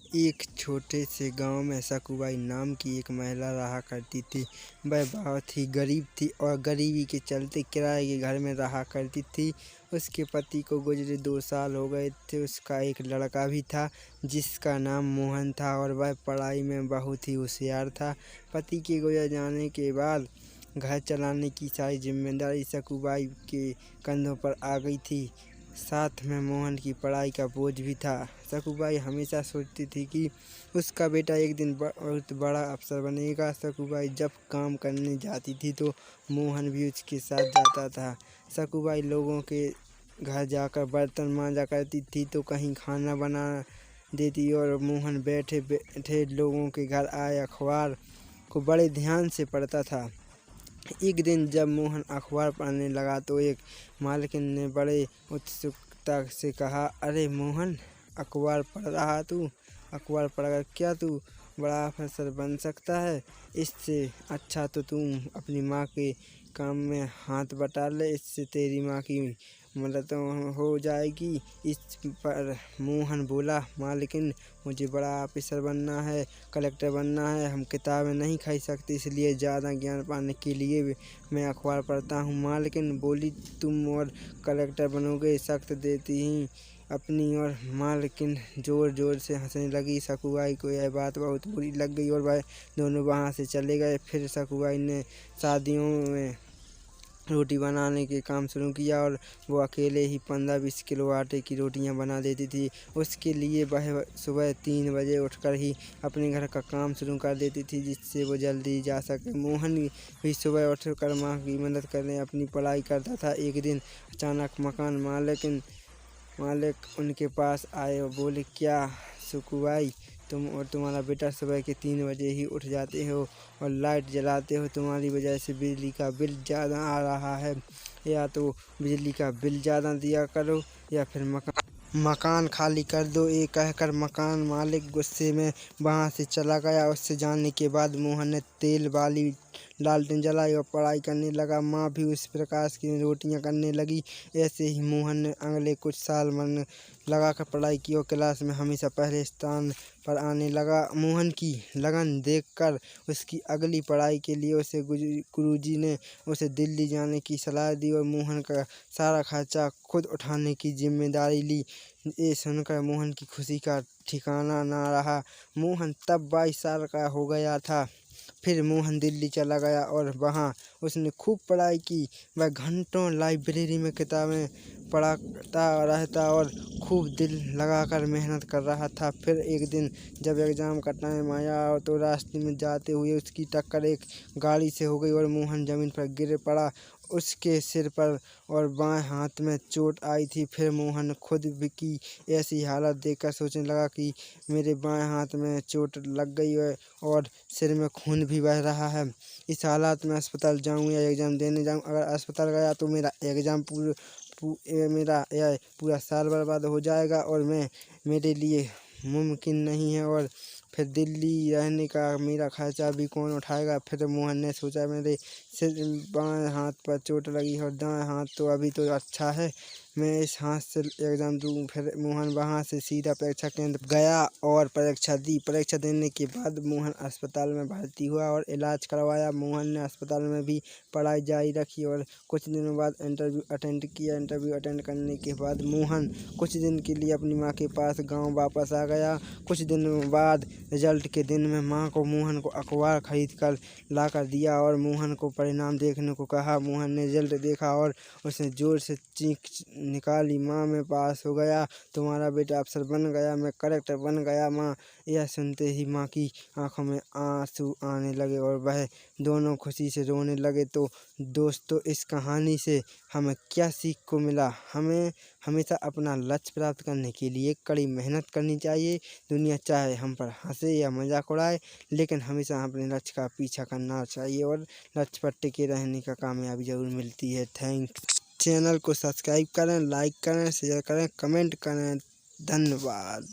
एक छोटे से गांव में सकूबाई नाम की एक महिला रहा करती थी। वह बहुत ही गरीब थी और गरीबी के चलते किराए के घर में रहा करती थी। उसके पति को गुजरे 2 साल हो गए थे। उसका एक लड़का भी था जिसका नाम मोहन था और वह पढ़ाई में बहुत ही होशियार था। पति के गुजर जाने के बाद घर चलाने की सारी जिम्मेदारी सकूबाई के कंधों पर आ गई थी। साथ में मोहन की पढ़ाई का बोझ भी था। सकूबाई हमेशा सोचती थी कि उसका बेटा एक दिन बहुत बड़ा अफसर बनेगा। सकूबाई जब काम करने जाती थी तो मोहन भी उसके साथ जाता था। सकूबाई लोगों के घर जाकर बर्तन मांजा करती थी तो कहीं खाना बना देती और मोहन बैठे बैठे लोगों के घर आए अखबार को बड़े ध्यान से पढ़ता था। एक दिन जब मोहन अखबार पढ़ने लगा तो एक मालकिन ने बड़े उत्सुकता से कहा, अरे मोहन, अखबार पढ़ रहा तू? अखबार पढ़कर क्या तू बड़ा अफसर बन सकता है? इससे अच्छा तो तू अपनी माँ के काम में हाथ बटा ले, इससे तेरी माँ की मदद हो जाएगी। इस पर मोहन बोला, मालकिन, मुझे बड़ा ऑफिसर बनना है, कलेक्टर बनना है। हम किताबें नहीं खरीद सकते, इसलिए ज़्यादा ज्ञान पाने के लिए मैं अखबार पढ़ता हूँ। मालकिन बोली, तुम और कलेक्टर बनोगे? सख्त देती ही अपनी और मालकिन जोर जोर से हंसने लगी। सकूबाई को यह बात बहुत बुरी लग गई और वह दोनों वहाँ से चले गए। फिर सकूबाई ने शादियों में रोटी बनाने के काम शुरू किया और वो अकेले ही 15-20 किलो आटे की रोटियां बना देती थी। उसके लिए वह सुबह 3 बजे उठकर ही अपने घर का काम शुरू कर देती थी जिससे वो जल्दी जा सके। मोहन भी सुबह उठकर माँ की मदद करने अपनी पढ़ाई करता था। एक दिन अचानक मकान मालिक उनके पास आए और बोले, क्या सकूबाई, तुम और तुम्हारा बेटा सुबह के 3 बजे ही उठ जाते हो और लाइट जलाते हो? तुम्हारी वजह से बिजली का बिल ज़्यादा आ रहा है। या तो बिजली का बिल ज़्यादा दिया करो या फिर मकान खाली कर दो। ये कहकर मकान मालिक गुस्से में वहाँ से चला गया। उससे जाने के बाद मोहन ने तेल वाली लालटेन जलाई और पढ़ाई करने लगा। माँ भी उस प्रकाश की रोटियां करने लगी। ऐसे ही मोहन ने अगले कुछ साल मन लगाकर पढ़ाई की और क्लास में हमेशा पहले स्थान पर आने लगा। मोहन की लगन देखकर उसकी अगली पढ़ाई के लिए उसे गुरुजी ने उसे दिल्ली जाने की सलाह दी और मोहन का सारा खर्चा खुद उठाने की जिम्मेदारी ली। ये सुनकर मोहन की खुशी का ठिकाना ना रहा। मोहन तब 22 साल का हो गया था। फिर मोहन दिल्ली चला गया और वहाँ उसने खूब पढ़ाई की। वह घंटों लाइब्रेरी में किताबें पढ़ता रहता और खूब दिल लगाकर मेहनत कर रहा था। फिर एक दिन जब एग्ज़ाम का टाइम आया तो रास्ते में जाते हुए उसकी टक्कर एक गाड़ी से हो गई और मोहन ज़मीन पर गिर पड़ा। उसके सिर पर और बाएं हाथ में चोट आई थी। फिर मोहन खुद की ऐसी हालत देखकर सोचने लगा कि मेरे बाएं हाथ में चोट लग गई है और सिर में खून भी बह रहा है। इस हालत में अस्पताल जाऊँ या एग्ज़ाम देने जाऊँ? अगर अस्पताल गया तो मेरा एग्ज़ाम मेरा यह पूरा साल बर्बाद हो जाएगा और मेरे लिए मुमकिन नहीं है। और फिर दिल्ली रहने का मेरा खर्चा भी कौन उठाएगा? फिर मोहन ने सोचा, मेरे सिर बाएं हाथ पर चोट लगी और दाएं हाथ तो अभी तो अच्छा है, मैं इस हाथ से एग्ज़ाम दूँ। फिर मोहन वहाँ से सीधा परीक्षा केंद्र गया और परीक्षा दी। परीक्षा देने के बाद मोहन अस्पताल में भर्ती हुआ और इलाज करवाया। मोहन ने अस्पताल में भी पढ़ाई जारी रखी और कुछ दिनों बाद इंटरव्यू अटेंड किया। इंटरव्यू अटेंड करने के बाद मोहन कुछ दिन के लिए अपनी माँ के पास गाँव वापस आ गया। कुछ दिनों बाद रिजल्ट के दिन में माँ को मोहन को अखबार खरीद कर ला कर दिया और मोहन को परिणाम देखने को कहा। मोहन ने रिजल्ट देखा और उसने जोर से चीख निकाली, माँ मैं पास हो गया, तुम्हारा बेटा अफसर बन गया, मैं कलेक्टर बन गया। माँ यह सुनते ही माँ की आंखों में आंसू आने लगे और वह दोनों खुशी से रोने लगे। तो दोस्तों, इस कहानी से हमें क्या सीख को मिला? हमें हमेशा अपना लक्ष्य प्राप्त करने के लिए कड़ी मेहनत करनी चाहिए। दुनिया चाहे हम पर हंसे या मजाक उड़ाए, लेकिन हमेशा अपने लक्ष्य का पीछा करना चाहिए और लक्ष्य पर टिके रहने का कामयाबी ज़रूर मिलती है। थैंक्स। चैनल को सब्सक्राइब करें, लाइक करें, शेयर करें, कमेंट करें। धन्यवाद।